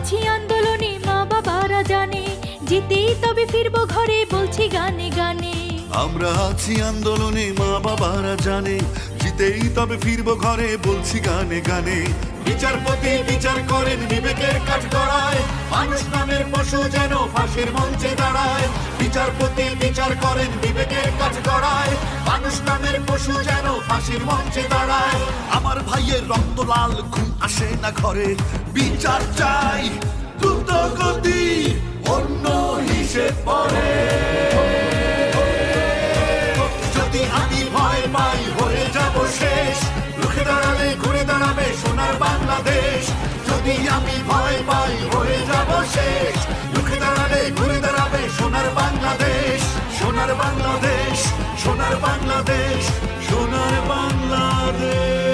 আছি আন্দোলনে, মা বাবারা জানে, জিতেই তবে ফিরবো ঘরে, বলছি গানে গানে। আমরা আছি আন্দোলনে, মা বাবারা জানে, জিতেই তবে ফিরবো ঘরে, বলছি গানে গানে। বিচারপতি বিচার করেন বিবেকের কাঠগড়ায়, মানুষ নামের পশু যেন ফাঁসির মঞ্চে দাঁড়ায়। বিচারপতি বিচার করেন বিবেকের কাঠগড়ায়, মানুষ নামের পশু যেন ফাঁসির মঞ্চে দাঁড়ায়। আমার ভাইয়ের রক্ত লাল, ঘুম আসে না ঘরে, বিচার চাই দ্রুত গতি, অন্য হিসেব পরে। যদি আমি ভয় পাই হয়ে যাব শেষ, রুখে দাঁড়ালে ঘুরে দাঁড়াবে সোনার বাংলাদেশ। যদি আমি ভয় পাই হয়ে যাব শেষ, রুখে দাঁড়ালে ঘুরে দাঁড়াবে সোনার বাংলাদেশ। সোনার বাংলাদেশ, সোনার বাংলাদেশ, সোনার বাংলাদেশ।